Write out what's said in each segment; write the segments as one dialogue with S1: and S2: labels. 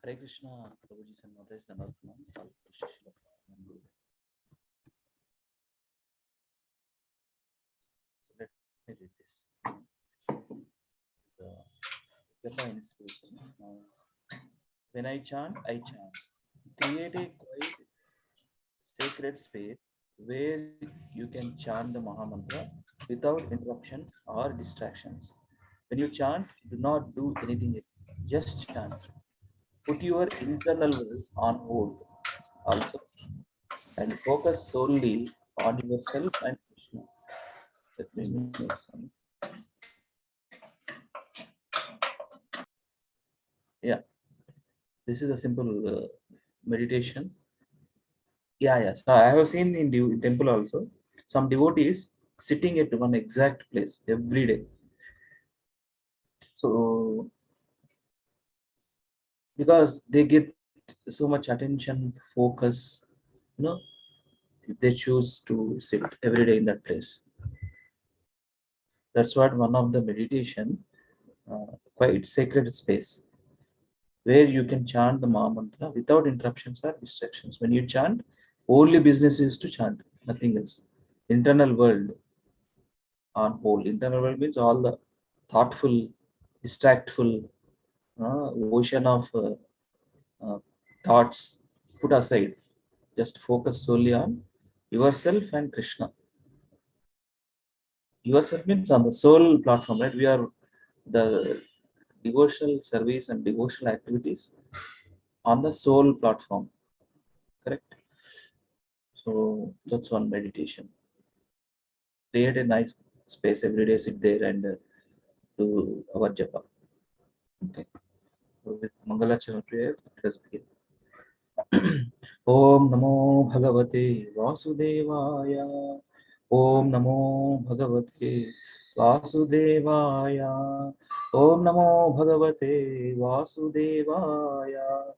S1: Hare Krishna, Prabhuji and Mataji Dhanatman. Let me read this. Japa inspiration. When I chant, I chant. Create a quiet, sacred space where you can chant the Mahamantra without interruptions or distractions. When you chant, do not do anything else. Just chant. Put your internal world on hold also and focus solely on yourself and Krishna. Let me make some. Yeah, this is a simple meditation. Yeah. So I have seen in temple also some devotees sitting at one exact place every day. So because they get so much attention, focus, you know, if they choose to sit every day in that place. That's what one of the meditation, quite sacred space where you can chant the Maha Mantra without interruptions or distractions. When you chant, only business is to chant, nothing else. Internal world on hold. Internal world means all the thoughtful, distractful ocean of uh, thoughts put aside. Just focus solely on yourself and Krishna. Yourself means on the soul platform, right? We are the devotional service and devotional activities on the soul platform, correct? So that's one meditation. Create a nice space every day, sit there and do our japa. Okay. So with Mangalacharana prayer, let us begin. Om Namo Bhagavate Vasudevaya. Om Namo Bhagavate Vasudevaya. Om Namo Bhagavate Vasudevaya.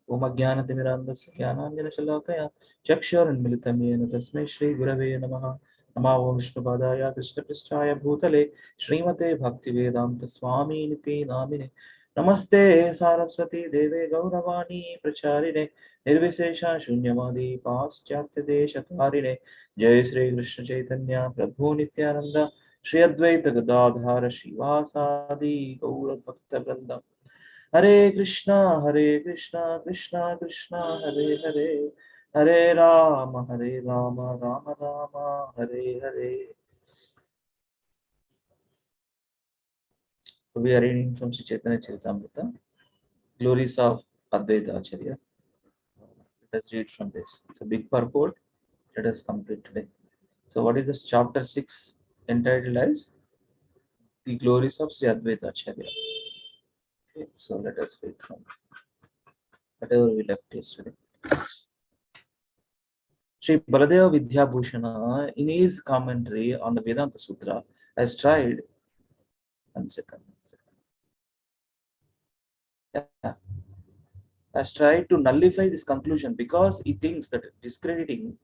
S1: Om Ajnanatimirandasya Jnananjanashalakaya Chakshurunmilitam Yena Tasmai Shri Gurave Namaha. Namo Vishnupadaya Krishna Pristhaya Bhutale Srimate Bhaktivedanta Swami Niti Namine Namaste Saraswati Deve Gauravani Pracharine Nirvishesha Shunyamadi Paschatya Deshatarine Jai Sri Krishna Chaitanya Prabhu Nityananda Shri Advaita Gadadhara Shivasadi Gaura Bhakta Vrinda Hare Krishna, Krishna Krishna, Hare Hare, Hare Rama, Rama Rama, Hare Hare. So we are reading from Sri Chaitanya Charitamrita, Glories of Advaita Acharya. Let us read from this. It's a big purport. Let us complete today. So what is this chapter 6 entitled as? The Glories of Sri Advaita Acharya. Okay, so let us read from whatever we left yesterday. Sri Baladeva Vidyabhushana, in his commentary on the Vedanta Sutra, has tried. One second. Yeah, has tried to nullify this conclusion because he thinks that discrediting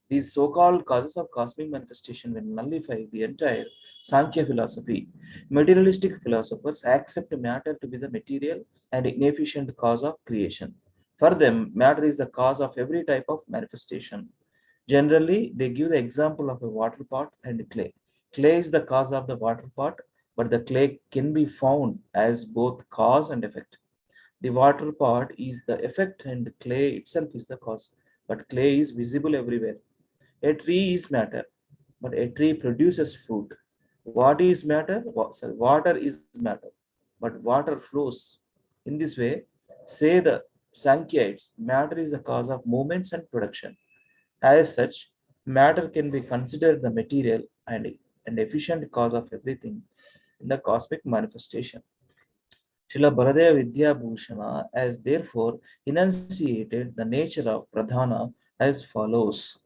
S1: these so-called causes of cosmic manifestation will nullify the entire Sankhya philosophy. Materialistic philosophers accept matter to be the material and inefficient cause of creation. For them, matter is the cause of every type of manifestation. Generally, they give the example of a water pot and clay. Clay is the cause of the water pot, but the clay can be found as both cause and effect. The water pot is the effect and clay itself is the cause, but clay is visible everywhere. A tree is matter, but a tree produces fruit. What is matter? Water is matter, but water flows. In this way, say the Sankhites, matter is the cause of movements and production. As such, matter can be considered the material and an efficient cause of everything in the cosmic manifestation. Srila Baladeva Vidya Bhushana has therefore enunciated the nature of pradhana as follows.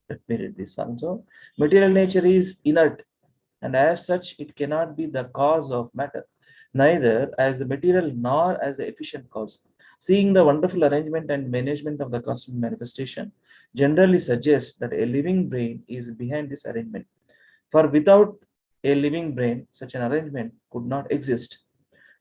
S1: Let me read this also. Material nature is inert, and as such, it cannot be the cause of matter, neither as the material nor as the efficient cause. Seeing the wonderful arrangement and management of the cosmic manifestation generally suggests that a living brain is behind this arrangement. For without a living brain, such an arrangement could not exist.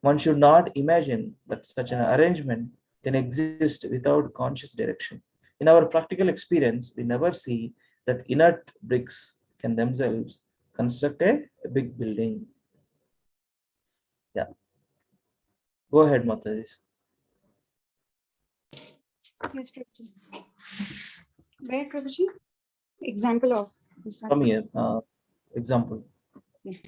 S1: One should not imagine that such an arrangement can exist without conscious direction. In our practical experience, we never see that inert bricks can themselves construct a big building. Yeah. Go ahead, Mataji.
S2: Yes, Prabhuji. Where, Prabhuji? Example of this.
S1: Come here. Example.
S2: Yes.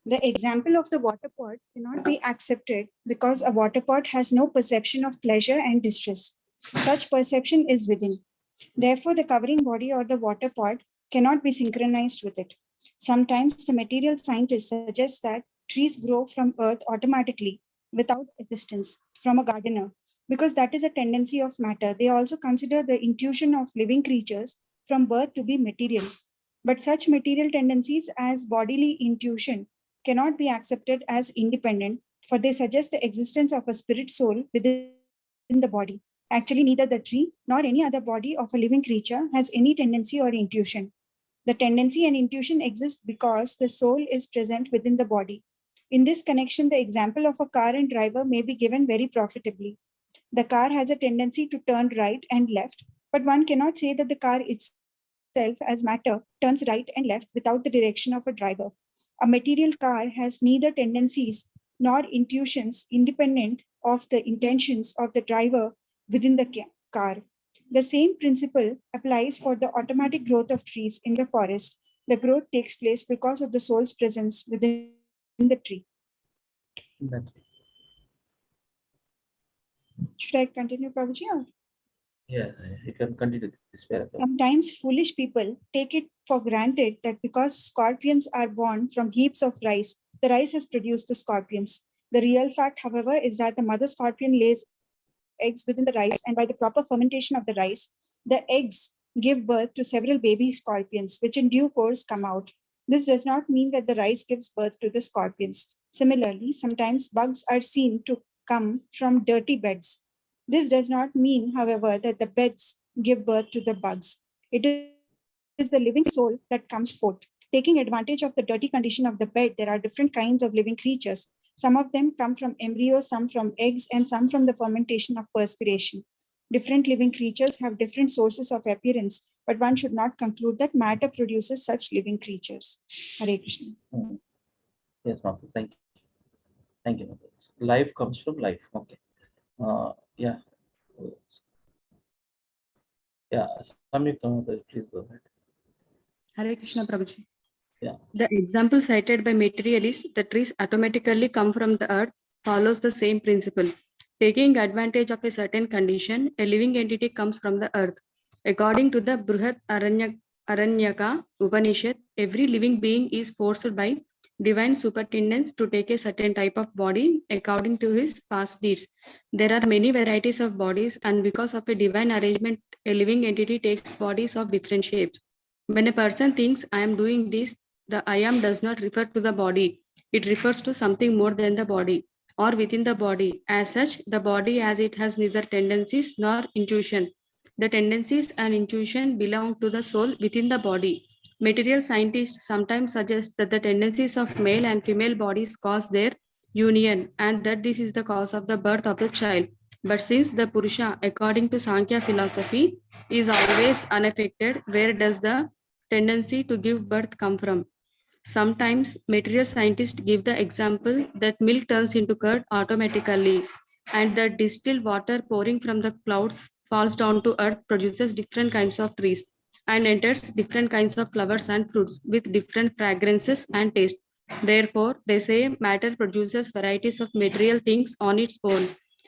S2: The example of the water pot cannot be accepted because a water pot has no perception of pleasure and distress. Such perception is within. Therefore, the covering body or the water pot cannot be synchronized with it. Sometimes the material scientist suggests that trees grow from earth automatically without assistance from a gardener, because that is a tendency of matter. They also consider the intuition of living creatures from birth to be material. But such material tendencies as bodily intuition cannot be accepted as independent, for they suggest the existence of a spirit soul within the body. Actually, neither the tree nor any other body of a living creature has any tendency or intuition. The tendency and intuition exist because the soul is present within the body. In this connection, the example of a car and driver may be given very profitably. The car has a tendency to turn right and left, but one cannot say that the car itself, as matter, turns right and left without the direction of a driver. A material car has neither tendencies nor intuitions independent of the intentions of the driver within the car. The same principle applies for the automatic growth of trees in the forest. The growth takes place because of the soul's presence within the tree. Should I continue, Prabhuji?
S1: Yeah, you can continue this paragraph.
S2: Sometimes foolish people take it for granted that because scorpions are born from heaps of rice, the rice has produced the scorpions. The real fact, however, is that the mother scorpion lays eggs within the rice, and by the proper fermentation of the rice, the eggs give birth to several baby scorpions, which in due course come out. This does not mean that the rice gives birth to the scorpions. Similarly, sometimes bugs are seen to come from dirty beds. This does not mean, however, that the beds give birth to the bugs. It is the living soul that comes forth. Taking advantage of the dirty condition of the bed, there are different kinds of living creatures. Some of them come from embryos, some from eggs, and some from the fermentation of perspiration. Different living creatures have different sources of appearance, but one should not conclude that matter produces such living creatures. Hare Krishna.
S1: Yes, Mata, thank you. Thank you, Mata. Life comes from life. Okay. Yeah. Yeah, Samyukta, please go ahead.
S3: Hare Krishna, Prabhuji.
S1: Yeah.
S3: The example cited by materialists, the trees automatically come from the earth, follows the same principle. Taking advantage of a certain condition, a living entity comes from the earth. According to the Bruhat Aranyaka Upanishad, every living being is forced by divine superintendence to take a certain type of body according to his past deeds. There are many varieties of bodies, and because of a divine arrangement, a living entity takes bodies of different shapes. When a person thinks, I am doing this, the I am does not refer to the body. It refers to something more than the body or within the body. As such, the body as it has neither tendencies nor intuition. The tendencies and intuition belong to the soul within the body. Material scientists sometimes suggest that the tendencies of male and female bodies cause their union and that this is the cause of the birth of the child. But since the Purusha, according to Sankhya philosophy, is always unaffected, where does the tendency to give birth come from? Sometimes material scientists give the example that milk turns into curd automatically and that distilled water pouring from the clouds falls down to earth produces different kinds of trees and enters different kinds of flowers and fruits with different fragrances and taste. Therefore, they say matter produces varieties of material things on its own.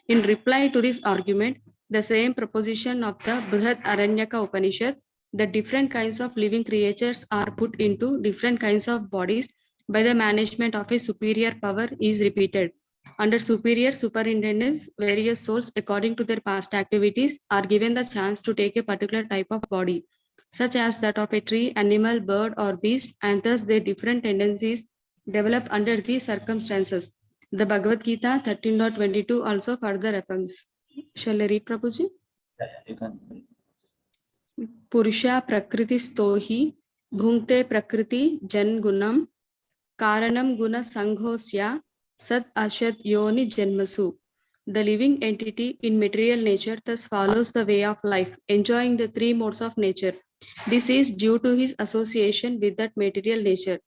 S3: In reply to this argument, the same proposition of the Bruhat Aranyaka Upanishad, the different kinds of living creatures are put into different kinds of bodies by the management of a superior power is repeated. Under superior superintendence, various souls, according to their past activities, are given the chance to take a particular type of body, such as that of a tree, animal, bird, or beast, and thus their different tendencies develop under these circumstances. The Bhagavad Gita 13.22 also further affirms. Shall I read, Prabhuji?
S1: Yeah, you can.
S3: Purusha prakriti stohi bhunkte prakriti jan gunam karanam guna sanghosya sat ashat yoni janmasu. The living entity in material nature thus follows the way of life, enjoying the three modes of nature. This is due to his association with that material nature.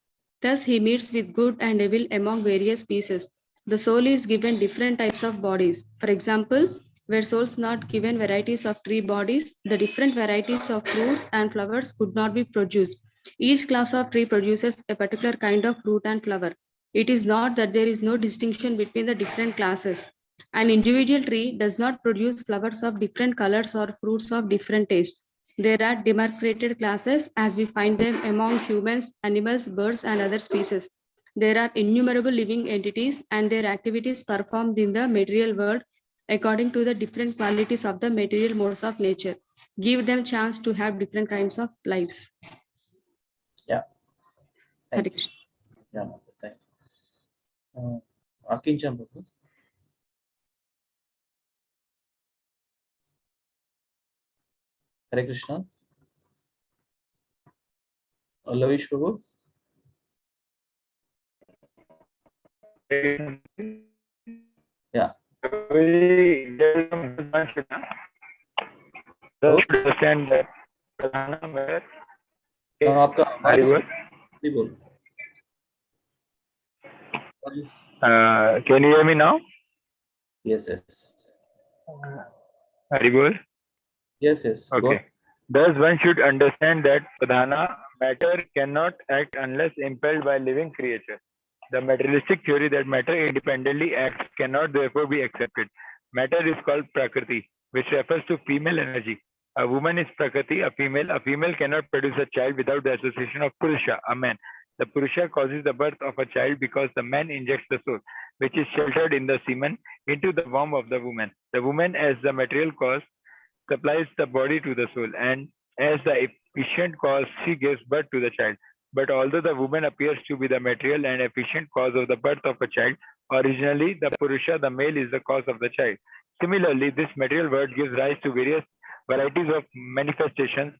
S3: Thus, he meets with good and evil among various species. The soul is given different types of bodies. For example, were souls not given varieties of tree bodies, the different varieties of fruits and flowers could not be produced. Each class of tree produces a particular kind of fruit and flower. It is not that there is no distinction between the different classes. An individual tree does not produce flowers of different colors or fruits of different taste. There are demarcated classes as we find them among humans, animals, birds, and other species. There are innumerable living entities and their activities performed in the material world according to the different qualities of the material modes of nature. Give them chance to have different kinds of lives.
S1: Yeah.
S3: Hare
S1: Thank you.
S3: Krishna.
S1: Yeah, Mother, thank you. Akincham Prabhu. Hare Krishna. Lavish Prabhu. Yeah.
S4: Understand that
S1: आपका
S4: Very
S1: voice
S4: well.
S1: नहीं बोल. Voice.
S4: Can you hear me now?
S1: Yes, yes.
S4: Haribol?
S1: Yes, yes. Go.
S4: Okay. Thus, one should understand that Pradhana matter cannot act unless impelled by living creature. The materialistic theory that matter independently acts cannot therefore be accepted. Matter is called Prakriti, which refers to female energy. A woman is Prakriti, a female. A female cannot produce a child without the association of Purusha, a man. The Purusha causes the birth of a child because the man injects the soul, which is sheltered in the semen, into the womb of the woman. The woman, as the material cause, supplies the body to the soul, and as the efficient cause, she gives birth to the child. But although the woman appears to be the material and efficient cause of the birth of a child, originally the Purusha, the male, is the cause of the child. Similarly, this material world gives rise to various varieties of manifestations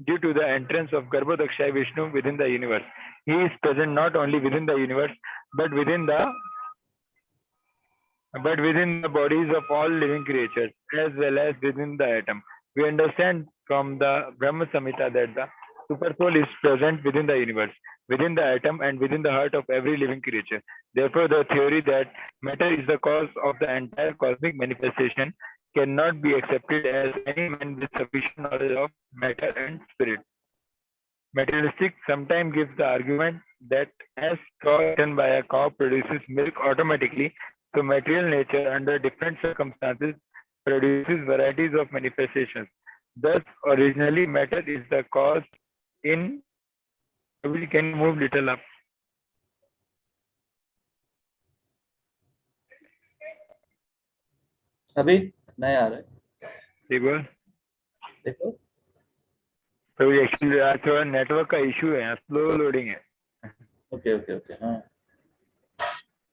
S4: due to the entrance of Garbhodakshaya Vishnu within the universe. He is present not only within the universe, but within the bodies of all living creatures, as well as within the atom. We understand from the Brahma Samhita that the Supersoul is present within the universe, within the atom, and within the heart of every living creature. Therefore, the theory that matter is the cause of the entire cosmic manifestation cannot be accepted as any man with sufficient knowledge of matter and spirit. Materialistic sometimes gives the argument that as straw eaten by a cow produces milk automatically, so material nature under different circumstances produces varieties of manifestations. Thus, originally matter is the cause in. We can move little up.
S1: अभी नहीं आ रहा है. देखो.
S4: तो actually थोड़ा network का issue है, slow loading है.
S1: Okay. हाँ.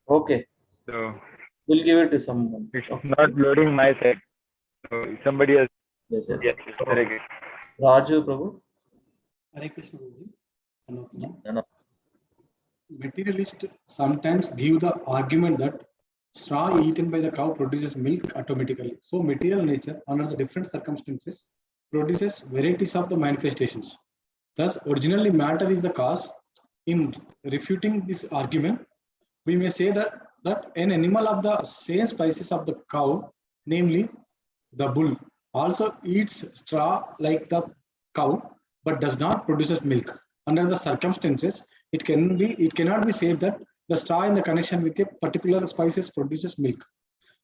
S1: Okay.
S4: So
S1: we'll give it to someone.
S4: it's not loading my side. So somebody else.
S1: Yes.
S4: Yes. Correct.
S1: Raju Prabhu.
S5: Hare Krishna Guruji.
S1: No.
S5: Materialists sometimes give the argument that straw eaten by the cow produces milk automatically. So material nature, under the different circumstances, produces varieties of the manifestations. Thus, originally matter is the cause. In refuting this argument, we may say that an animal of the same species of the cow, namely the bull, also eats straw like the cow, but does not produce milk. Under the circumstances, it cannot be said that the straw in the connection with a particular species produces milk.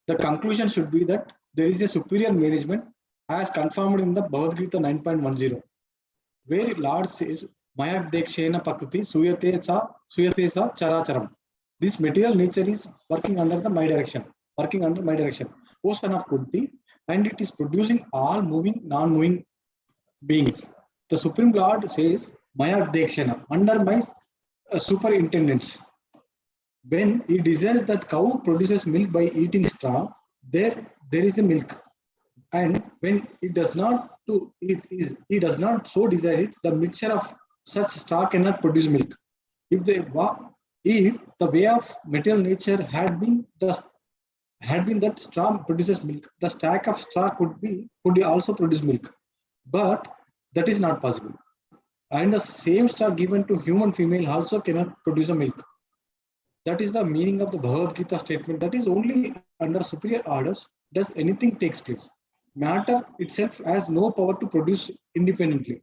S5: The conclusion should be that there is a superior management as confirmed in the Bhagavad Gita 9.10, where Lord says, Maya Dekshena Prakriti Suyate Sa Characharam. This material nature is working under my direction. O son of Kunti, and it is producing all moving, non-moving beings. The Supreme Lord says, Maya Dekshena, under my superintendence. When he desires that cow produces milk by eating straw, there is a milk. And when it does not it does not so desire it, the mixture of such straw cannot produce milk. If if the way of material nature had been that straw produces milk, the stack of straw could also produce milk. But that is not possible. And the same straw given to human female also cannot produce a milk. That is the meaning of the Bhagavad Gita statement. That is only under superior orders does anything takes place. Matter itself has no power to produce independently.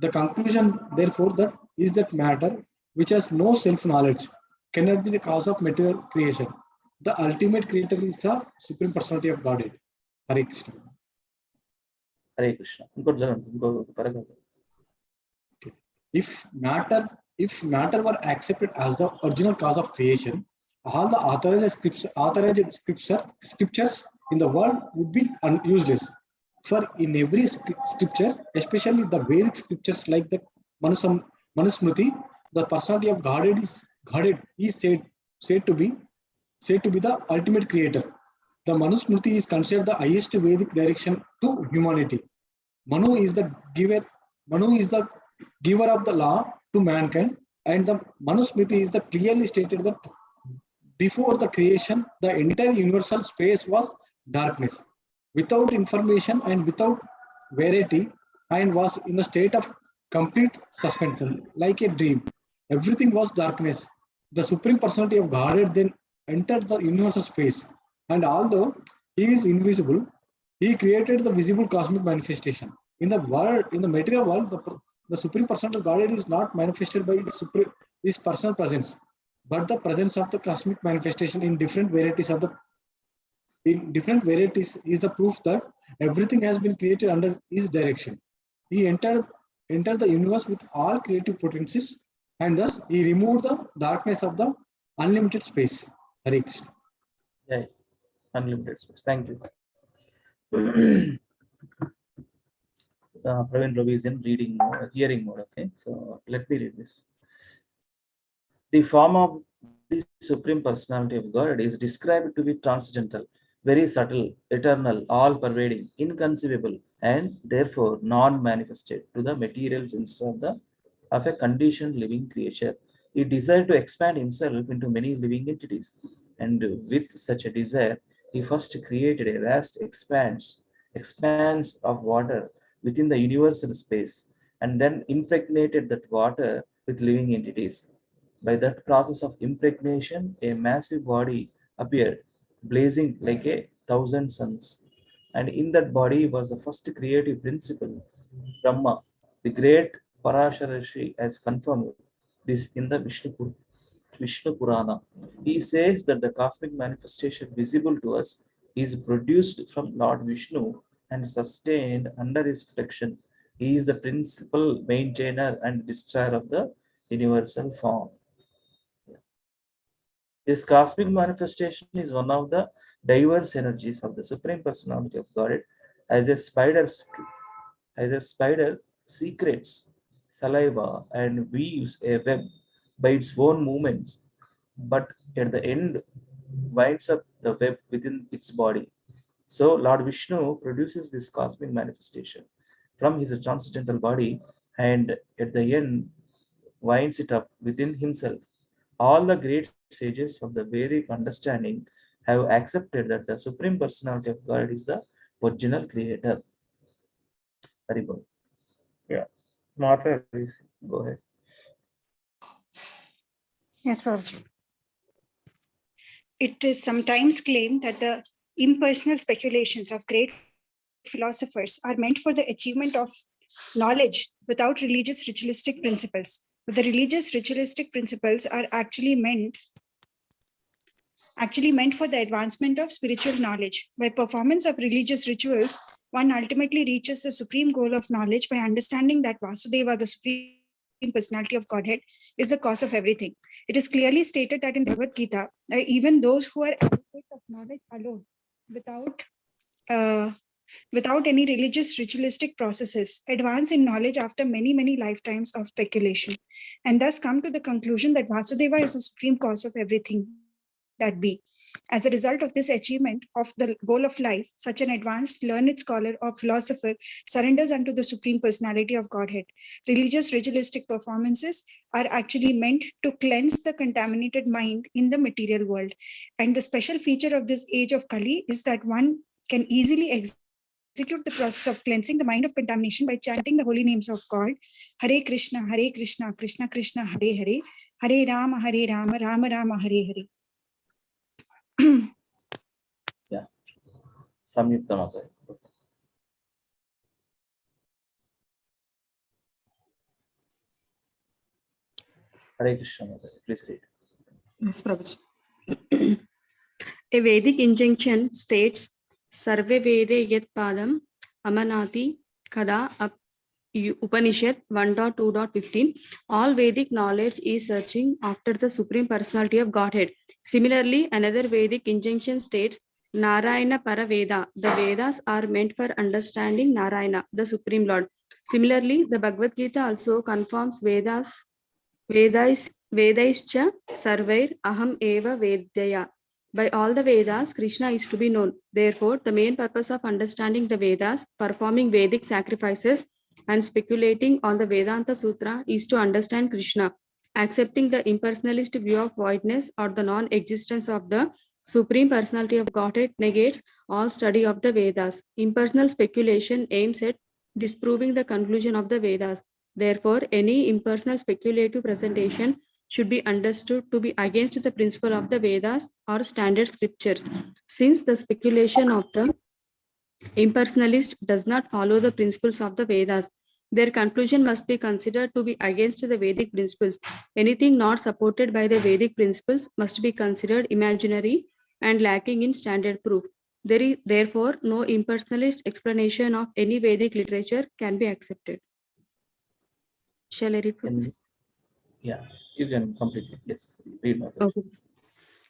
S5: The conclusion, therefore, that is that matter, which has no self-knowledge, cannot be the cause of material creation. The ultimate creator is the Supreme Personality of Godhead. Hare Krishna.
S1: Hare Krishna. ఇంకోటి చదవండి, ఇంకో paragraph.
S5: If matter were accepted as the original cause of creation, all the authorized scriptures in the world would be useless. For in every scripture, especially the Vedic scriptures like the Manusmriti, the personality of Godhead is said to be the ultimate creator. The Manusmriti is considered the highest Vedic direction to humanity. Manu is the giver of the law to mankind, and the Manusmriti is the clearly stated that before the creation, the entire universal space was darkness, without information and without variety, and was in the state of complete suspension, like a dream. Everything was darkness. The Supreme Personality of Godhead then entered the universal space, and although he is invisible, he created the visible cosmic manifestation. In the material world, the Supreme Personality of Godhead is not manifested by his personal presence, but the presence of the cosmic manifestation in different varieties is the proof that everything has been created under his direction. He entered the universe with all creative potencies, and thus he removed the darkness of the unlimited space. Hare Krishna.
S1: Yeah, unlimited space. Thank you. Praveen Ravi is in hearing mode. Okay, so let me read this. The form of the Supreme Personality of God is described to be transcendental, very subtle, eternal, all-pervading, inconceivable, and therefore non-manifested to the material sense of a conditioned living creature. He desired to expand himself into many living entities, and with such a desire, he first created a vast expanse of water within the universal space, and then impregnated that water with living entities. By that process of impregnation, a massive body appeared, blazing like 1,000 suns. And in that body was the first creative principle, Brahma. The great Parasharashi has confirmed this in the Vishnu Purana. He says that the cosmic manifestation visible to us is produced from Lord Vishnu and sustained under his protection. He is the principal maintainer and destroyer of the universal form. This cosmic manifestation is one of the diverse energies of the Supreme Personality of Godhead. As a spider secretes saliva and weaves a web by its own movements, but at the end winds up the web within its body. So Lord Vishnu produces this cosmic manifestation from his transcendental body, and at the end winds it up within himself. All the great sages of the Vedic understanding have accepted that the Supreme Personality of God is the original creator. Very good. Yeah. Mata, go ahead.
S2: Yes, Prabhuji. It is sometimes claimed that the impersonal speculations of great philosophers are meant for the achievement of knowledge without religious ritualistic principles. But the religious ritualistic principles are actually meant for the advancement of spiritual knowledge. By performance of religious rituals, one ultimately reaches the supreme goal of knowledge by understanding that Vasudeva, the Supreme Personality of Godhead, is the cause of everything. It is clearly stated that in Bhagavad Gita, even those who are advocates of knowledge alone, without any religious ritualistic processes, advance in knowledge after many, many lifetimes of speculation, and thus come to the conclusion that Vasudeva is the supreme cause of everything. that be. As a result of this achievement of the goal of life, such an advanced learned scholar or philosopher surrenders unto the Supreme Personality of Godhead. Religious ritualistic performances are actually meant to cleanse the contaminated mind in the material world. And the special feature of this age of Kali is that one can easily execute the process of cleansing the mind of contamination by chanting the holy names of God. Hare Krishna, Krishna Krishna, Hare Hare, Hare Rama, Rama Rama, Hare Hare.
S1: Yeah. Samyukta Mataji. Hare Krishna Mataji. Please read.
S3: Yes, Prabhuji. A Vedic injunction states, Sarve Vede Yat Padam Amanati Kada Upanishad 1.2.15. All Vedic knowledge is searching after the Supreme Personality of Godhead. Similarly, another Vedic injunction states, Narayana Paraveda. The Vedas are meant for understanding Narayana, the Supreme Lord. Similarly, the Bhagavad Gita also confirms Vedaischa Sarvair Aham Eva Vedyaya. By all the Vedas, Krishna is to be known. Therefore, the main purpose of understanding the Vedas, performing Vedic sacrifices, and speculating on the Vedanta Sutra is to understand Krishna. Accepting the impersonalist view of voidness or the non-existence of the Supreme Personality of Godhead negates all study of the Vedas. Impersonal speculation aims at disproving the conclusion of the Vedas. Therefore, any impersonal speculative presentation should be understood to be against the principle of the Vedas or standard scripture. Since the speculation of the impersonalist does not follow the principles of the Vedas, their conclusion must be considered to be against the Vedic principles. Anything not supported by the Vedic principles must be considered imaginary and lacking in standard proof. There is therefore no impersonalist explanation of any Vedic literature can be accepted. Shall I read?
S1: Yeah, you can complete it. Yes, read.
S3: Okay.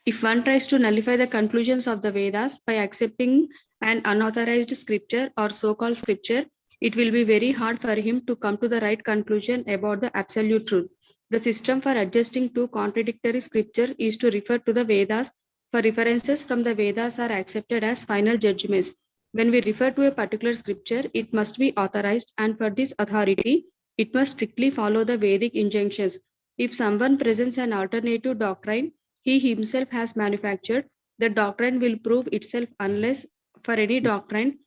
S3: If one tries to nullify the conclusions of the Vedas by accepting an unauthorized scripture or so-called scripture, it will be very hard for him to come to the right conclusion about the absolute truth. The system for adjusting two contradictory scripture is to refer to the Vedas, for references from the Vedas are accepted as final judgments. When we refer to a particular scripture, it must be authorized, and for this authority, it must strictly follow the Vedic injunctions. If someone presents an alternative doctrine he himself has manufactured, the doctrine will prove itself unless for any doctrine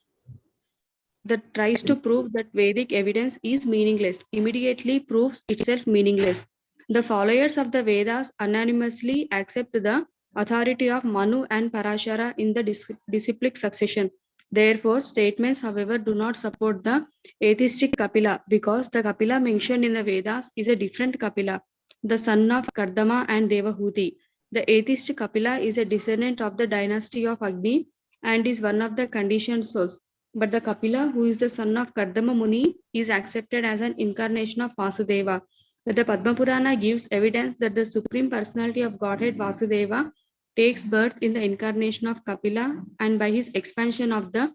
S3: that tries to prove that Vedic evidence is meaningless, immediately proves itself meaningless. The followers of the Vedas unanimously accept the authority of Manu and Parashara in the disciplic succession. Therefore, statements, however, do not support the atheistic Kapila, because the Kapila mentioned in the Vedas is a different Kapila, the son of Kardama and Devahuti. The atheist Kapila is a descendant of the dynasty of Agni and is one of the conditioned souls. But the Kapila, who is the son of Kardama Muni, is accepted as an incarnation of Vasudeva. The Padma Purana gives evidence that the Supreme Personality of Godhead Vasudeva takes birth in the incarnation of Kapila, and by his expansion of the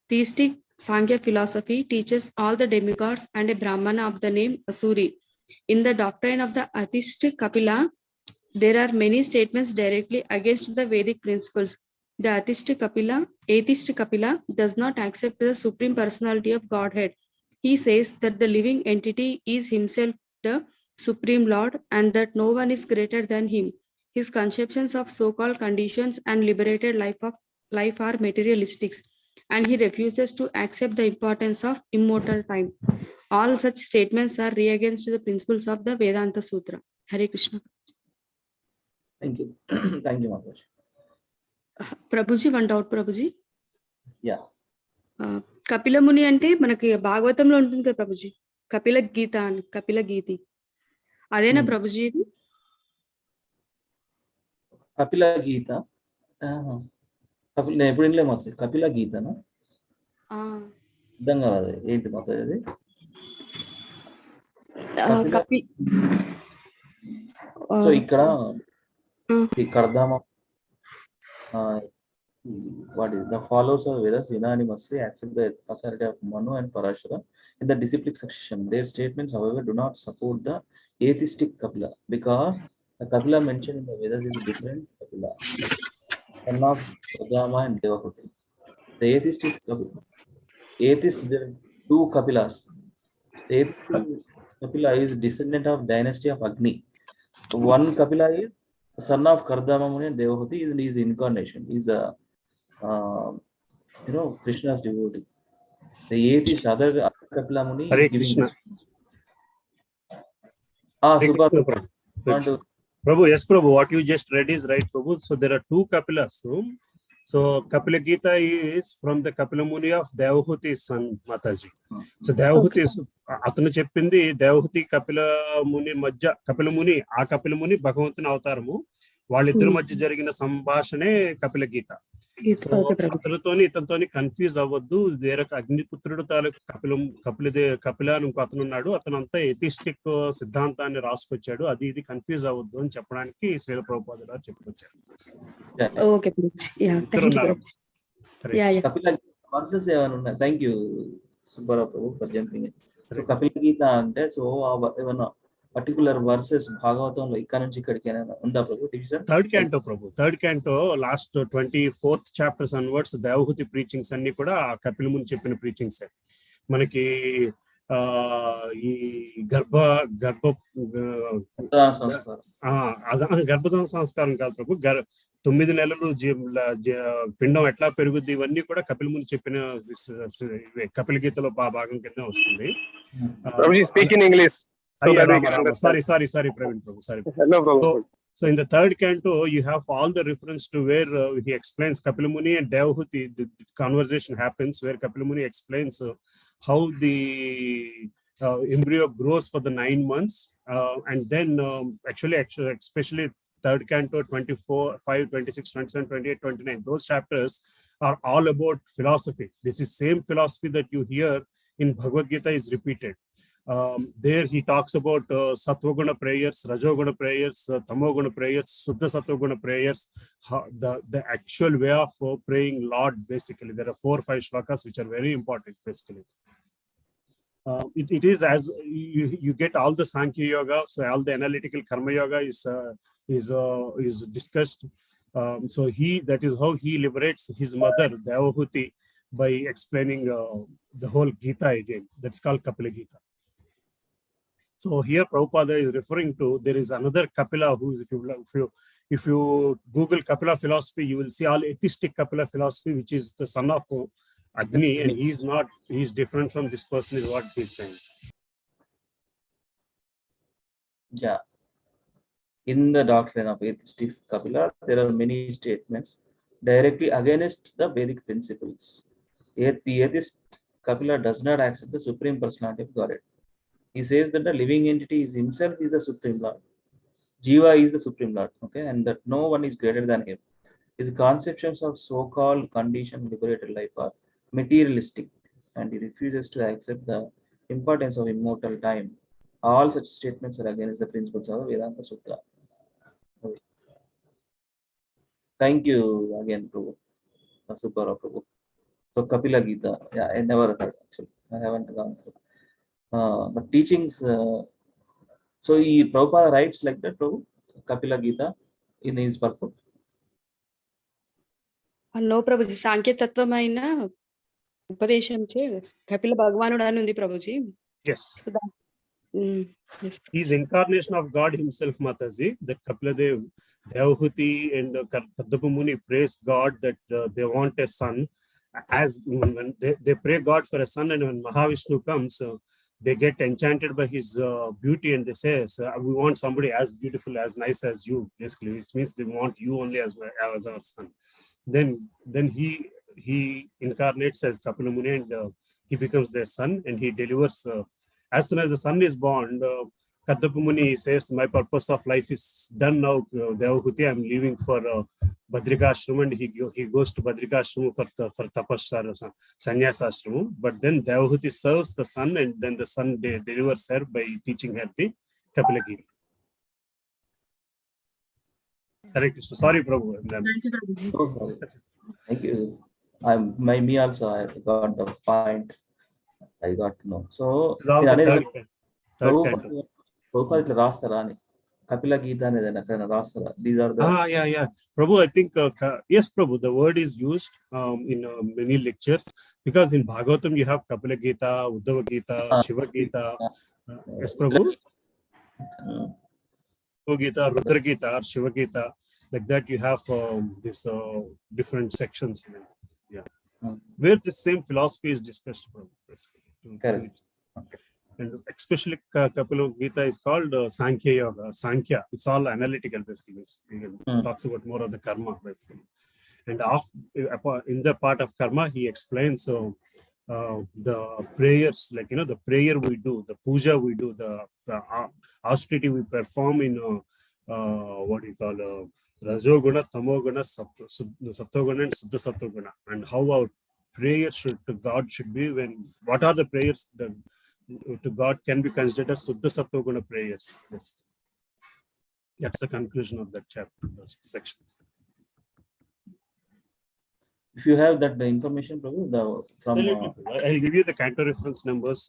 S3: theistic Sankhya philosophy teaches all the demigods and a Brahmana of the name Asuri. In the doctrine of the atheist Kapila, there are many statements directly against the Vedic principles. The atheist Kapila does not accept the Supreme Personality of Godhead. He says that the living entity is himself the Supreme Lord and that no one is greater than him. His conceptions of so-called conditions and liberated life are materialistics, and he refuses to accept the importance of immortal time. All such statements are against the principles of the Vedanta Sutra. Hare Krishna.
S1: Thank you. Thank you, Mataji.
S3: Prabhuji, one doubt, Prabhuji.
S1: Yeah.
S3: Kapila Muni ante manaki Bhagavatamlo ఉంటుంది కదా Prabhuji. Kapila Gita and Kapila Giti. అదేనా Prabhuji ఇది?
S1: కపిల గీత. నేను ఎప్పుడు వినలే మాత్రం. కపిల గీతనా? అర్థం కాదు. ఏంటి మాత్రం అది? సో ఇక్కడ ఈ Kardama what is the followers of Vedas unanimously accept the authority of Manu and Parashara in the disciplic succession. Their statements, however, do not support the atheistic Kapila, because the Kapila mentioned in the Vedas is different Kapila, son of Kardama and Devahuti. The atheist is Kapila. Atheist, there are two Kapilas. The atheist Kapila is descendant of dynasty of Agni. One Kapila is son of Kardama Muni and Devahuti is his incarnation. He's a Krishna's devotee. The atheist other Kapila Muni
S6: Hare
S1: is giving
S6: Krishna.
S1: this. Super.
S6: Krishna, Prabhu. Prabhu, yes, Prabhu, what you just read is right, Prabhu. So there are two Kapilas. So Kapila Gita is from the Kapila Muni of Devahuti's son, Mataji. So Devahuti is atanu cheppindi Devahuti Kapila Muni Majja Kapila Muni Bhagavantuni avtaramu వాళ్ళిద్దరి మధ్య జరిగిన సంభాషణే కపిల గీత. So అతనితోని ఇతనితోని confuse అవ్వద్దు. వేరొక అగ్నిపుత్రుడు తాలూకు కపిల అని ఇంకో అతను ఉన్నాడు. అతను అంతా ఎథిస్టిక్ సిద్ధాంతాన్ని రాసుకొచ్చాడు. అది ఇది కన్ఫ్యూజ్ అవ్వద్దు అని చెప్పడానికి శ్రీల ప్రభుపాద గారు చెప్పుకొచ్చారు.
S1: Thank you Subbarao Prabhu for jumping. So Kapila Gita అంటే సో ఏమన్నా పర్టికులర్ వర్సెస్ భాగవతంలో ఇక్కడ నుంచి ఇక్కడికి ఉందా Prabhu division?
S6: Third canto last 24th chapters onwards Devahuti preachings అన్ని కూడా కపిల ముని చెప్పిన ప్రీచింగ్స్. మనకి ఈ గర్భధాన సంస్కారం కాదు ప్రభు, 9 నెలలు పిండం ఎట్లా పెరుగుద్ది ఇవన్నీ కూడా కపిల ముని చెప్పిన కపిల గీతలో భాగం కింద వస్తుంది. Sorry, Praveen Prabhu. Sorry.
S7: No problem.
S6: So in the third canto, you have all the reference to where he explains Kapila Muni and Devahuti. The conversation happens where Kapila Muni explains how the embryo grows for the 9 months, and then actually, especially third canto 24, 5, 26, 27, 28, 29. Those chapters are all about philosophy. This is same philosophy that you hear in Bhagavad Gita is repeated. There he talks about Satvaguna prayers, Rajoguna prayers, Tamoguna prayers, Suddha Satvaguna prayers, the actual way of praying Lord. Basically, there are 4 or 5 shlokas which are very important. Basically, it is as you get all the Sankhya Yoga, so all the analytical Karma Yoga is discussed. So that is how he liberates his mother Devahuti by explaining the whole Gita again. That's called Kapila Gita. So here Prabhupada is referring to, there is another Kapila who, if you Google Kapila philosophy, you will see all atheistic Kapila philosophy, which is the son of Agni, and he is different from this person, is what he is saying.
S1: Yeah. In the doctrine of atheistic Kapila, there are many statements directly against the Vedic principles. Yet the atheist Kapila does not accept the Supreme Personality of Godhead. He says that the living entity is himself is the Supreme Lord. Jiva is the Supreme Lord, okay, and that no one is greater than him. His conceptions of so-called conditioned liberated life are materialistic, and he refuses to accept the importance of immortal time. All such statements are against the principles of the Vedanta Sutra. Okay. Thank you again, Prabhu. Super, Prabhu. So Kapila Gita, yeah, I never heard actually. I haven't gone through. But teachings, so Prabhupada writes like that, Prabhu, Kapila Gita in his purport.
S3: No, Prabhuji, Sankhya Tattvamayina Upadeshamche Kapila Bhagavanudu అని ఉంది Prabhuji.
S6: Yes.
S3: So that, yes.
S6: He is incarnation of God himself, Mataji. That Kapila Devahuti and Kardama Muni praise God that they want a son. As when they pray God for a son, and when Mahavishnu comes, they get enchanted by his beauty, and they say, we want somebody as beautiful, as nice as you, basically, which means they want you only as our son. Then he incarnates as Kapila Muni, and he becomes their son, and he delivers. As soon as the son is born, Kardama Muni says, my purpose of life is done now, Devahuti, I'm leaving for Badrikashram, and he goes to Badrikashram for tapasya, sannyasa ashram. But then Devahuti serves the son, and then the son delivers her by teaching her the Kapila Gita. Hare Krishna. Sorry, Prabhu.
S3: Thank you, Prabhuji.
S1: Thank you. Me also, I got the point. I got to know. So, Prabhupada ఇట్లా రాస్తారా అని Kapila Gita అనేది అక్కడ రాస్తారా? These are the
S6: Yeah. Prabhu, I think, yes, Prabhu, the word is used in many lectures because in Bhagavatam you have Kapila Gita, Uddhava Gita, Shiva Gita. Yes, Prabhu. Gita, Rudra Gita, or Shiva Gita, like that you have this different sections. Where the same philosophy is discussed, Prabhu, basically.
S1: Correct.
S6: And especially Kapila Gita is called Sankhya Yoga. Sankhya, it's all analytical basically. It talks about more of the karma basically. And in the part of karma, he explains the prayers, like the prayer we do, the puja we do, the austerity we perform in what you call Rajoguna, Tamoguna, Sattoguna, and Suddha Sattoguna, and how our prayer to God should be what are the prayers that to God can be considered as Suddha Sattoguna prayers. Yes. That's the conclusion of that chapter, those sections.
S1: If you have that information, Prabhu, from
S6: I'll give you the canto reference numbers.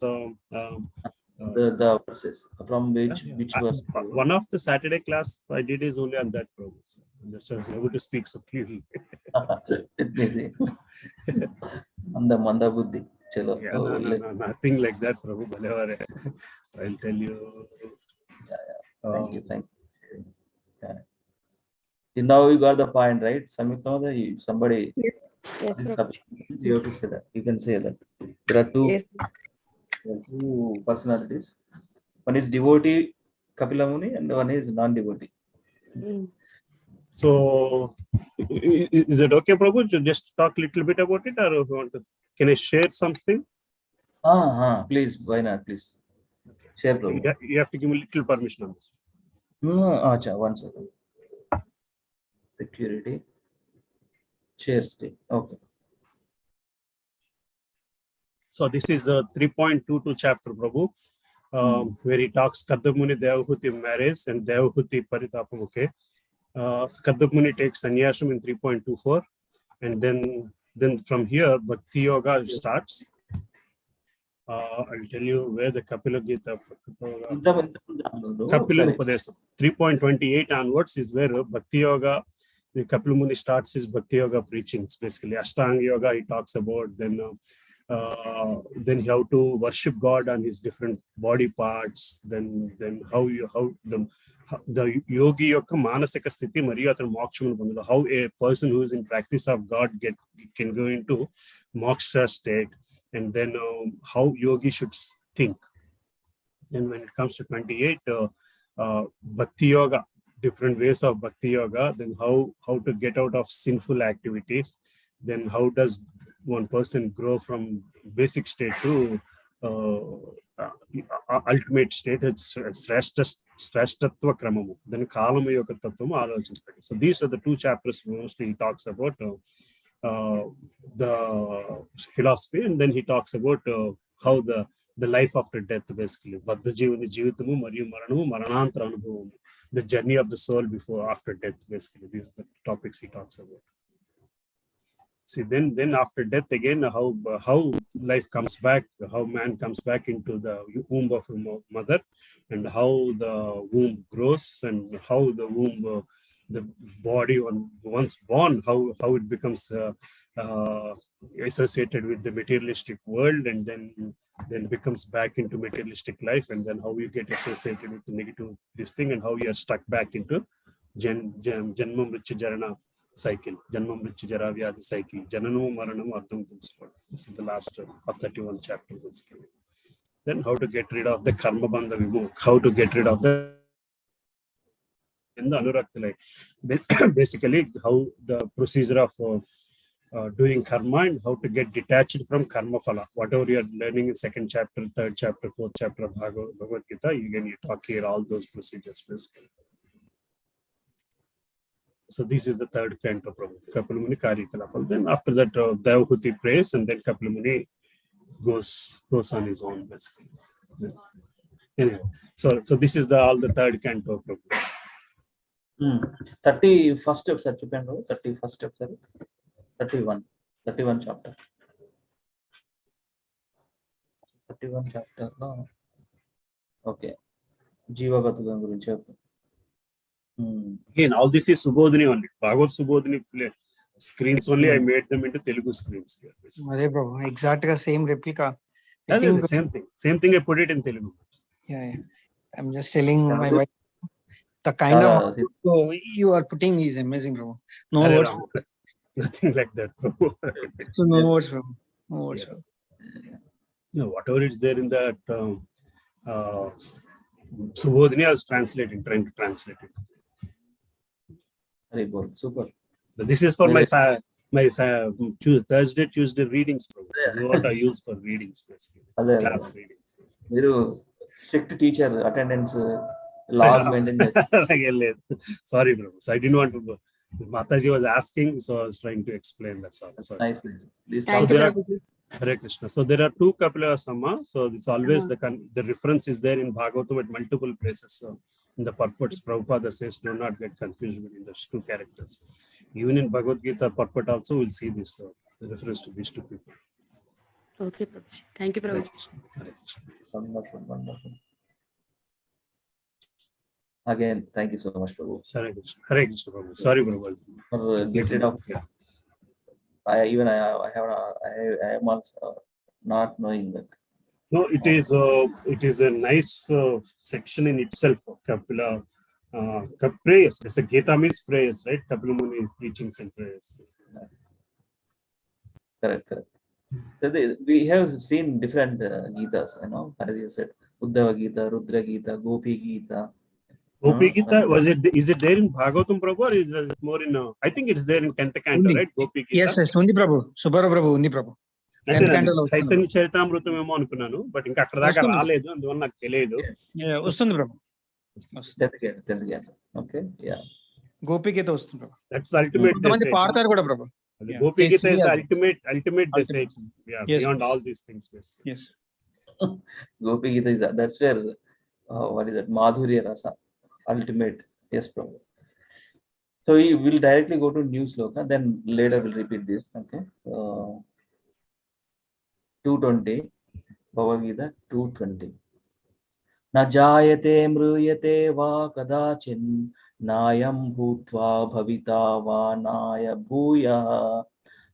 S1: the verses from which verse?
S6: One of the Saturday class I did is only on that, Prabhu. So I was able to speak so clearly.
S1: Let me see. Manda Buddhi. Chalo.
S6: No, nothing like that, Prabhu. I'll tell you.
S1: Thank you. Yeah. Now you got the point, right? Somebody.
S7: Yes,
S1: You have to say that. You can say that. There are two personalities. One is devotee Kapila Muni and one is non-devotee.
S6: So, is it okay, Prabhu, to just talk a little bit about it, or can I share something?
S1: Please, why not? Please share, Prabhu.
S6: You have to give me a little permission on this.
S1: One second. Security. Share screen. Okay.
S6: So this is a 3.22 chapter, Prabhu, where he talks Kadamuni Devahuti marriage and Devahuti Paritapamuke. Kadamuni takes sannyasam in 3.24, and then from here Bhakti Yoga starts. I'll tell you where the Kapila Gita, Kapila Upadesam, 3.28 onwards is where Bhakti Yoga, the Kapila Muni starts his Bhakti Yoga preachings. Basically, Ashtanga Yoga he talks about. Then how to worship God on his different body parts. Then how the yogi yokka manasika sthiti mariyu atanu mokshamanu pondalu. How a person who is in practice of God can go into moksha state, and then how yogi should think. Then when it comes to 28, Bhakti Yoga, different ways of Bhakti Yoga, then how to get out of sinful activities, then how does one person grow from basic state to ultimate state. It's Srashtatva Kramamu. Then Kalama Yoga Tattvamu Alochistadi. So these are the two chapters mostly he talks about the philosophy, and then he talks about how the life after death, basically. Baddha Jivani Jivitamu Mariyu Maranamu Maranantara Anubhavamu. The journey of the soul after death, basically. These are the topics he talks about. See, then after death again, how life comes back, how man comes back into the womb of a mother, and how the womb grows, and how the womb, the body once born, how it becomes associated with the materialistic world, and then becomes back into materialistic life, and then how you get associated with the negative this thing, and how you are stuck back into Janma Mrityu Jarana cycle, Janma Mrityu Jara Vyadhi cycle, Jananu Maranamu Ardham Tulskodu. This is the last of 31 chapter. Then how to get rid of the karma bandha vimukh, how to get rid of the anurakta life. Basically, how the procedure of doing karma and how to get detached from karma phala. Whatever you are learning in 2nd chapter, 3rd chapter, 4th chapter of Bhagavad Gita, you talk here all those procedures basically. So this is the 3rd canto from Kapila Muni Karyakalapal. Then after that, Devahuti prays, and then Kapila Muni goes on his own basically. Anyway, so this is all the 3rd canto.
S1: 31st ఒకసారి చెప్పండి. 31st ఒకసారి. 31 chapter. 31 chapter లో okay జీవగతుల గురించి
S6: Again, all this is Subodhini only. Bhagavad Subodhini screens only. I made them into Telugu screens here.
S7: అదే Prabhu exact గా same replica I
S6: That's
S7: think
S6: the same thing. I put it in Telugu.
S7: I'm just telling my wife the kind
S1: చాలా
S7: of you are putting is amazing Prabhu no
S6: Arey
S7: words
S6: Ram, nothing like that. Prabhu.
S7: No words Prabhu no words
S6: No, whatever is there in that Subodhini, I was trying to translate it.
S1: very good, super.
S6: So this is for Thursday, Tuesday readings. This is what I use for readings, basically.
S1: అదే
S6: Class readings.
S1: మీరు strict teacher attendance లాస్ maintain చేస్తారు.
S6: Sorry, bro. So I didn't want to go. Mataji was asking, so I was trying to explain. That's all. Sorry.
S1: Nice. This
S3: Thank you,
S6: there are-
S3: Prabhuji.
S6: Hare Krishna. So there are two Kapila Sama. So it's always the reference is there in Bhagavatam at multiple places. So in the purports, Prabhupada says, do not get confused between those two characters. Even in Bhagavad Gita purport also, we'll see this reference to these two people.
S3: Okay, Prabhuji. Thank you,
S6: Hare
S3: Prabhuji.
S6: Krishna. Hare Krishna.
S1: wonderful. Again, thank you so much, Prabhu,
S6: Hare Krishna. Hare Krishna, Prabhu. Sorry, Prabhu.
S1: for getting rid of. I am also not knowing that.
S6: No, it is a nice section in itself of Kapila prayers. It's a Gita means prayers, right? Kapila Muni teachings and prayers.
S1: Correct. So we have seen different Gitas, as you said, Uddhava Gita, Rudra Gita, Gopi Gita.
S6: Gopi Gita, is it there in Bhagavatam, Prabhu, or is it more in, I think it's there in 10th canto, right? Gopi Gita.
S7: yes ఉంది ప్రభు సుబ్బారావు ప్రభు ఉంది ప్రభు
S6: అంటే
S7: 10th canto లో వస్తుంది.
S6: చైతన్య చరితామృతం ఏమో అనుకున్నాను, but ఇంకా అక్కడ దాకా
S7: వస్తుంది.
S6: రాలేదు, అందువల్ల నాకు తెలియదు.
S7: వస్తుంది ప్రభు
S1: 10th canto. Okay, yeah.
S7: గోపిగీత వస్తుంది ప్రభు
S6: That's the ultimate. they
S7: కొంతమంది
S6: say.
S7: పాడతారు కూడా ప్రభు
S6: The Gopi Gita is the
S7: Yeah.
S6: ultimate they say. Yeah,
S7: Yes.
S6: beyond all these things, basically.
S7: yes
S1: Gopi Gita is that's where what is that? Madhurya Rasa, ultimate. Yes, Prabhu. So we will directly go to new sloka, then later we'll repeat this. Okay. 220, Bhagavad Gita 220. Na jayate mruyate va kadachin nayam bhutva bhavita va naya bhuya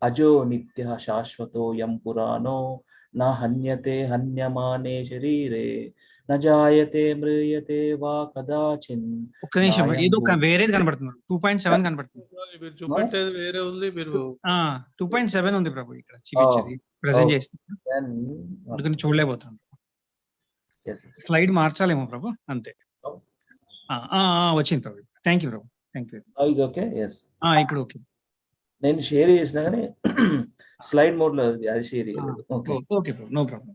S1: ajo nitya shashvato yam purano na hanyate hanyamane sharire na jayate mruyate va kadachin.
S7: ఒక్క నిమిషం ఏదో వేరేది కనబడుతుంది 2.7 కనబడుతుంది
S8: మీరు చూపెట్టేది వేరే ఉంది. మీరు
S7: 2.7 ఉంది ప్రభు ఇక్కడ చూపించేది ప్రెజెంట్ చేస్తుంది
S1: Then
S7: అందుకని చూడలేకపోతున్నాను
S1: yes.
S7: స్లైడ్ మార్చాలేమో ప్రభు అంతే
S1: Oh.
S7: వచ్చింది Prabhu thank you Prabhu thank you
S1: Now is okay. Yes.
S7: ఇక్కడ ఓకే
S1: నేను షేర్ చేసినా కానీ స్లైడ్ మోడ్ లో అది షేర్ చేయలేదు. Okay.
S7: Okay Prabhu no problem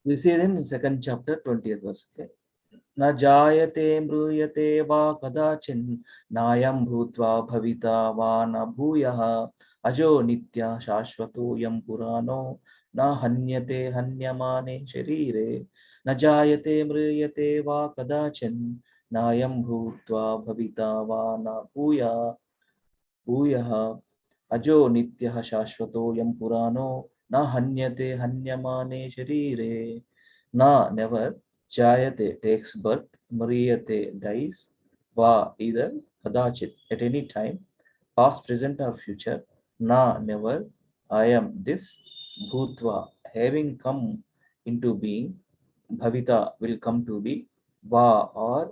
S1: This is in second chapter 20th verse. Okay. Na jayate mruyate va kadachin nayam bhutva bhavita va na bhuyah ajo nitya shashvato yam purano na hanyate hanyamane sharire na jayate mruyate va kadachin nayam bhutva bhavita va na bhuyah ajo nitya shashvato yam purano na hanyate hanyamane sharire. Na never, jayate takes birth, mriyate dies, va either, kadachit at any time, past, present or future, na never, I am this, bhutva having come into being, bhavita will come to be, va or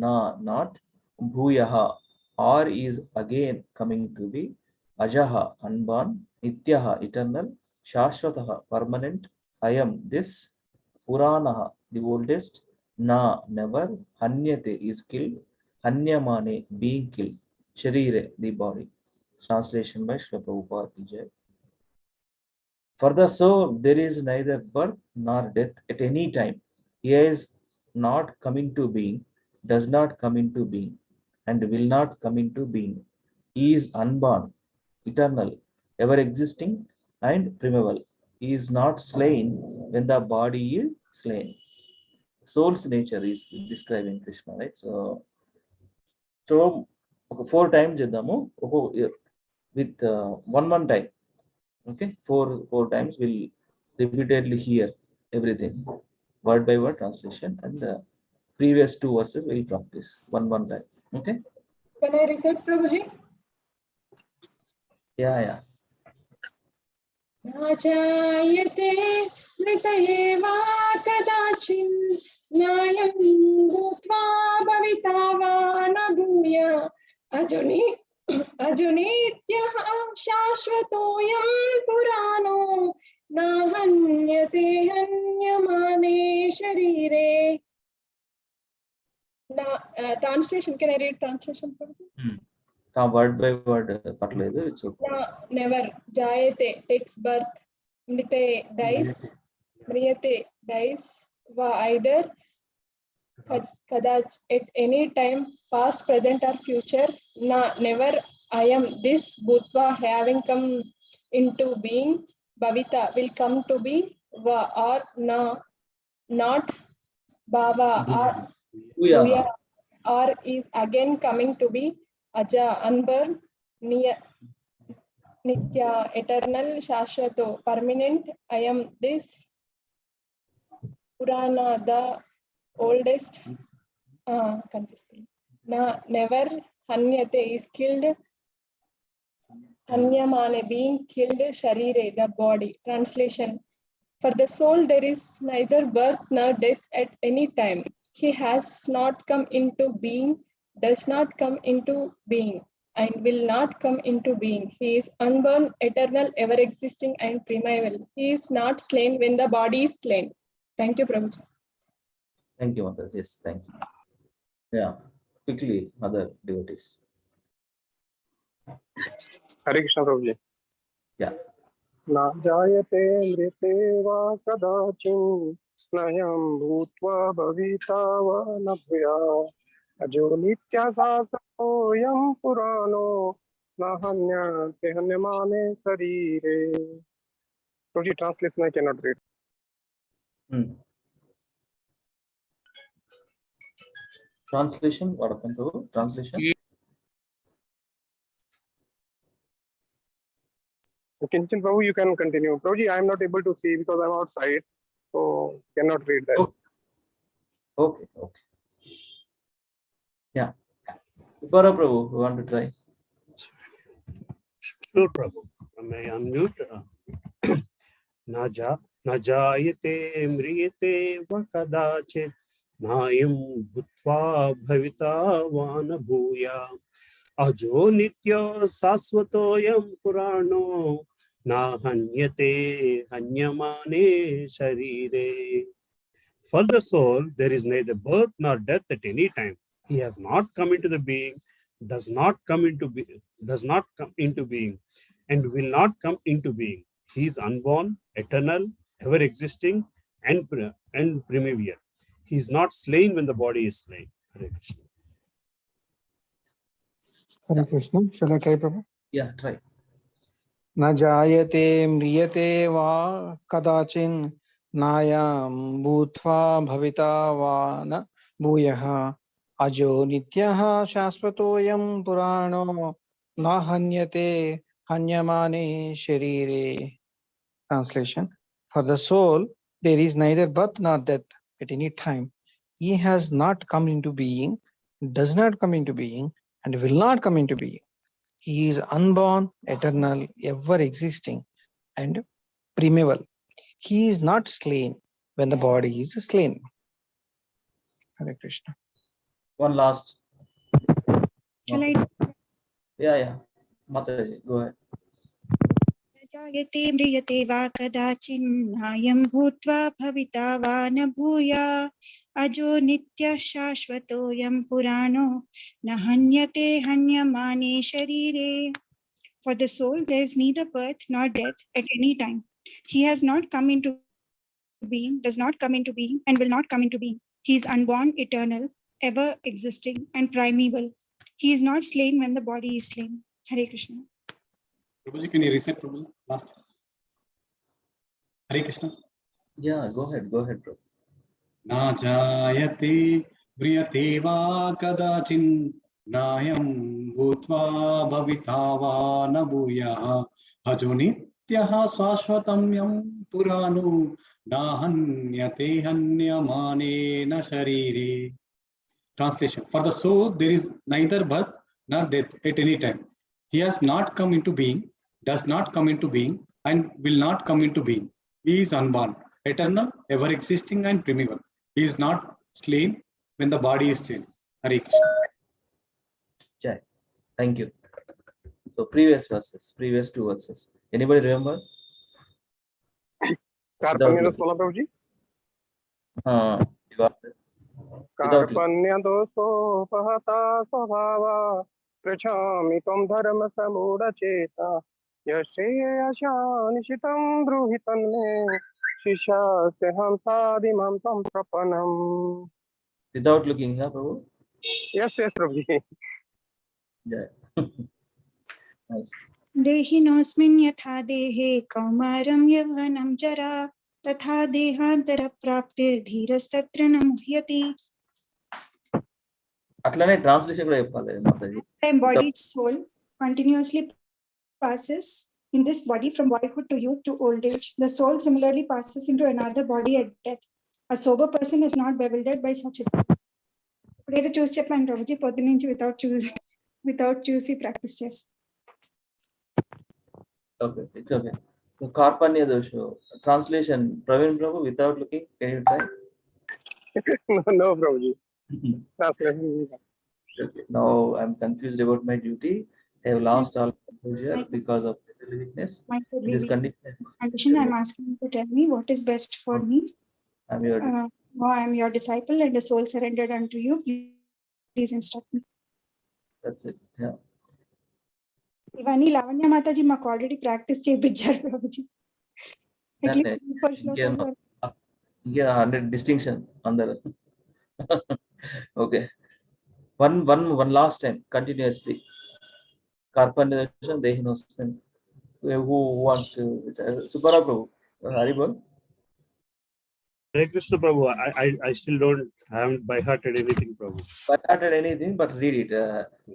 S1: na not, bhuyaha or is again coming to be, ajaha unborn, nityaha eternal, shashvataha permanent, I am this, puranaha the oldest, na never, hanyate is killed, hanyamane being killed, sharire the body. Translation by Srila Prabhupada Vijay. For the soul there is neither birth nor death at any time. He is not coming to being, does not come into being, and will not come into being. He is unborn, eternal, ever existing, and primeval. He is not slain when the body is slain. Soul's nature is describing Krishna, right? So 4 times చేద్దాము with one time. Okay, four times we'll repeatedly hear everything, word by word translation, and Previous two verses we'll practice one time. Okay?
S9: Can I recite, Prabhuji?
S1: Yeah.
S9: नाचायते मृतये वा कदाचिन् न्यायं भूत्वा भविता वा न भूय अजुनीत्यः शाश्वतोऽयं पुराणो न हन्यते हन्यमाने शरीरे. Translation, can I read translation?
S1: Word by word parledu, it's okay.
S9: Never. Jayate takes birth. Mrite dies. Mriyate dies. Va either. Kadach at any time, past, present or future. Na never. I am this. Bhutva having come into being. Bhavita will come to be. Va or na not. Bhava or Bhuya or is again coming to be. Aja unborn. Nitya eternal. Shashwato permanent. I am this. Purana the oldest. Na never. Hanyate is killed. Hanyamane being killed. Sharire the body. Translation. For the soul there is neither birth nor death at any time. He has not come into being, does not come into being, and will not come into being. He is unborn, eternal, ever existing, and primeval. He is not slain when the body is slain. Thank you, Prabhuji.
S1: Thank you, Mother. Yes, thank you. Yeah, quickly, other devotees.
S10: Hare Krishna, Prabhuji.
S1: Yeah.
S10: Na jayate mrite va kadachin nayam bhutva bhavita va na bhuya ajo nitya sasoyam purano na hanyate hanyamane sarire. Prabhuji, translation I cannot read.
S1: Translation, what happened to translation?
S10: Kinchan Prabhu, you can continue. Prabhuji, I am not able to see because I am outside, so cannot read that.
S1: Okay. Yeah. Upara Prabhu, you want to try?
S6: Sure, Prabhu. May I unmute? Najayate mriyate va kadachit nayam bhutva bhavita va na bhuya ajo nitya sasvatoyam purano na hanyate hanyamane sharire. For the soul, there is neither birth nor death at any time. He has not come into the being, does not come into being, and will not come into being. He is unborn, eternal, ever existing, and primeval. He is not slain when the body is slain. Hare Krishna.
S7: Hare Krishna. Shall I try, Prabhu?
S1: Yeah, try.
S7: Na jayate mriyate va kadachin nayam bhutva bhavita va na bhuyaha ajo nityaha shasvatoyam purano na hanyate hanyamane sharire. Translation. For the soul, there is neither birth nor death at any time. He has not come into being, does not come into being, and will not come into being. He is unborn, eternal, ever existing, and primeval. He is not slain when the body is slain. Hare Krishna.
S1: One last.
S2: Shall I?
S1: Yeah. Mataji, go ahead.
S2: जायते म्रियते वा कदाचिन्नायं भूत्वा भविता वा न भूया अजो नित्यः शाश्वतोऽयं पुराणो न हन्यते हन्यमाने शरीरे. For the soul there is neither birth nor death at any time. He has not come into being, does not come into being, and will not come into being. He is unborn, eternal, ever existing, and primeval. He is not slain when the body is slain. Hare Krishna.
S5: Prabhuji, can you reset Prabhu last? Hare Krishna.
S1: Yeah, go ahead, bro.
S5: Na jayate vriyate va kadachin nayam bhutva bhavita va na bhuyaha ajo nityaha sashvatamyam purano na hanyate hanyamane na sharire. Translation. For the soul, there is neither birth nor death at any time. He has not come into being, does not come into being, and will not come into being. He is unborn, eternal, ever existing, and primeval. He is not slain when the body is slain. Hare Krishna.
S1: Jai. Thank you. So previous two verses. Anybody remember?
S10: Karpanya dosa, Prabhuji.
S1: You got it. Without looking.
S10: Karpanya doso pahata svabhava prachami tvam dharma samuda cheta yasya nishitam bruhitan me shisha seham sadimam tam prapanam.
S1: Without looking, huh, Prabhu?
S10: Yes, Prabhuji.
S1: Yeah. Nice.
S2: देहिनोऽस्मिन् यथा देहे कौमारं यौवनं जरा तथा देहान्तरप्राप्तिर्धीरस्तत्र न मुह्यति.
S1: అట్లనే translation కూడా చెప్పాలి Mataji.
S2: Embodied soul continuously passes in this body from boyhood to youth to old age. The soul similarly passes into another body at death. A sober person is not bewildered by such a thing. ఇప్పుడైతే చూసి చెప్పాను ప్రభుజీ, పొద్దు నుంచి without చూసి practice చేస్తాను.
S1: Okay, it's okay. So Karpanya dosha. Translation, Praveen Prabhu, without looking, can you try?
S10: No, Prabhuji. Translation.
S1: Okay. Now I'm confused about my duty. I have lost all composure because of mental weakness. In this condition,
S2: I'm asking you to tell me what is best for me.
S1: I'm your
S2: Now I am your disciple and the soul surrendered unto you. Please instruct me.
S1: That's it. Yeah.
S2: ఇవన్నీ లావణ్య మాతాజీ మాకు already practice చేయించారు Prabhuji.
S1: Yeah, 100 distinction under. Okay. One last time, continuously. Karpanya dosha, dehinosmin. Who wants to? Subara Prabhu, Haribol.
S6: Hare Krishna Prabhu, I still haven't by hearted anything, Prabhu.
S1: By hearted anything, but read it.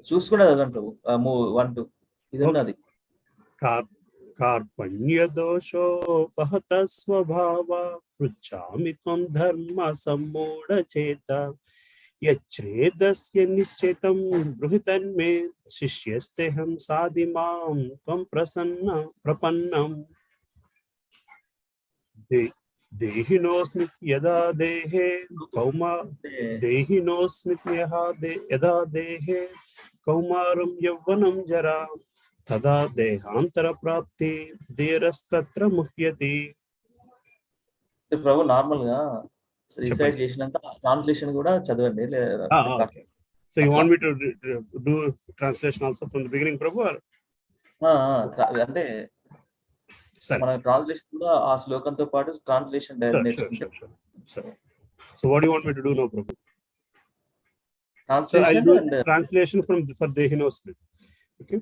S1: Chuskuna doesn't Prabhu. Move 1 2. Idunadi.
S6: Karpanya dosho pahata svabhava pruchami tvam dharma sammoda cheta yachredasya nischetam bruhitan me shishyasteham sadimam tvam prapannam dehinosmit yada dehe kauma dehinosmit yada dehe kaumaram yavvanam jara tada dehantara prapti dhirastatra muhyati.
S1: So Prabhu, normal ga recite చేసినాక translation కూడా చదవండి.
S6: Okay. So you want me to do translation also from the beginning, Prabhu?
S1: అంటే మన translation కూడా ఆ శ్లోకంతో పాటు translation నేర్చుకుంటాం.
S6: So what do you want me to do now, Prabhu?
S1: So
S6: I'll do translation for Dehinosmit. Okay.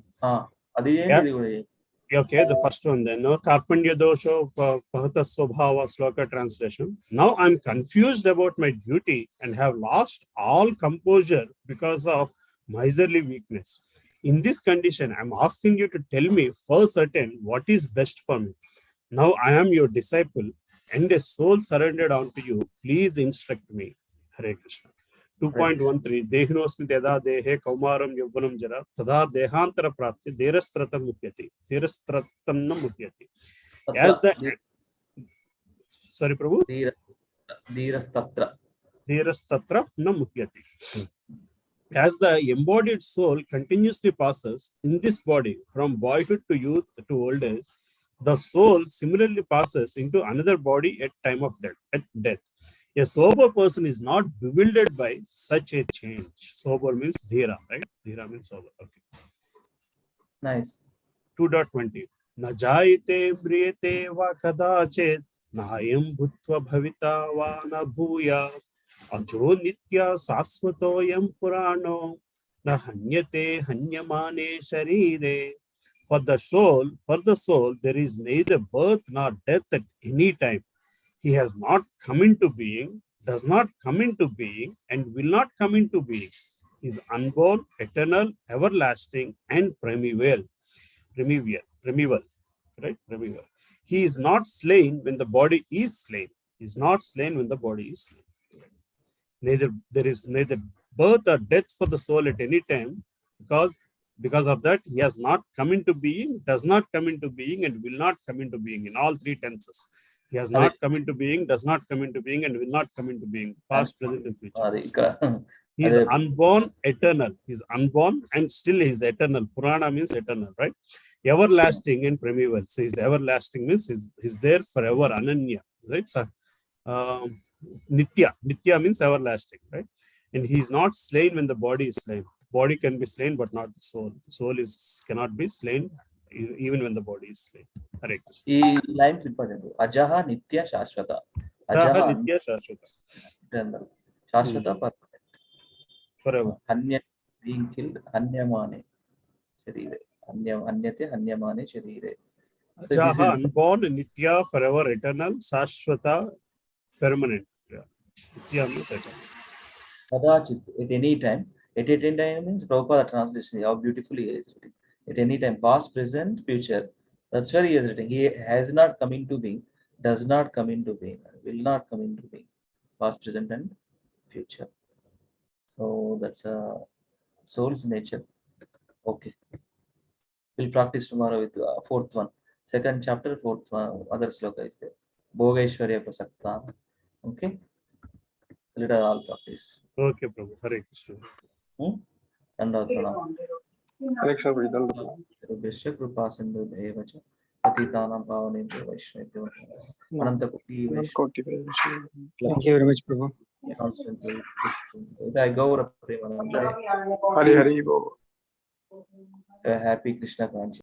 S6: Okay, the first one then. Karpanya dosha pahata svabhava sloka translation. Now I'm confused about my duty and have lost all composure because of miserly weakness. In this condition, I'm asking you to tell me for certain what is best for me. Now I am your disciple and a soul surrendered unto you. Please instruct me. Hare Krishna. 2.13 Dehinosmit yada dehe kaumaram yavvanam jara tada dehantara prapti dhirastratam muhyati. As the sorry Prabhu, dhirastatra na muhyati. As the embodied soul continuously passes in this body from boyhood to youth to old age, the soul similarly passes into another body at time of death. A sober person is not bewildered by such a change. Sober means dhira, right? Dhira means sober. Okay.
S1: Nice.
S6: 2.20 Na jayate mriyate va kadachet nayam bhutva bhavita va na bhuya ajo nitya sasvatoyam purano na hanyate hanyamane sharire. For the soul, there is neither birth nor death at any time. He has not come into being, does not come into being, and will not come into being. He is unborn, eternal, everlasting, and primeval. Right? Primeval. He is not slain when the body is slain. He is not slain when the body is slain. There is neither birth or death for the soul at any time, because of that, he has not come into being, does not come into being, and will not come into being in all three tenses. He has not come into being, does not come into being, and will not come into being, past, present, and future. He is unborn, eternal. He is unborn and still he is eternal. Purana means eternal, right? Everlasting and primeval. So his everlasting means he's there forever, ananya, right? So, nitya. Nitya means everlasting, right? And he is not slain when the body is slain. The body can be slain, but not the soul. The soul cannot be slain even when the body is slain. Hare Krishna.
S1: This line is important. Ajaha Nitya Shashvata.
S6: Ajaha Nitya Shashvata.
S1: Eternal. Shashvata permanent.
S6: Forever.
S1: Anya being killed. Anyamane Sharire. Anyate Anyamane Sharire.
S6: Ajaha, unborn, Nitya, forever, eternal, Shashvata, permanent. Yeah. Nitya means eternal.
S1: Kadachit, at any time. At any time means Prabhupada translation. How beautifully he is writing. At any time, past, present, future. That's where he is writing. He has not come into being, does not come into being, will not come into being. Past, present, and future. So that's a soul's nature. Okay. We'll practice tomorrow with fourth one. Second chapter, fourth one. Other sloka is there. Bhogaishwarya Prasakta. Okay. So let us all practice.
S6: Okay, Prabhu. Hare Krishna.
S1: Sarveshya Kripa Sindhu Devacha Patitanam Pavanebhyo Vaishnavibhyo Anantakoti Vaishnavibhyo.
S7: Thank you very much, Prabhu.
S1: Constantly. I Gaura Premanande.
S10: Hari Hari Bo.
S1: Happy Krishna Kanchi.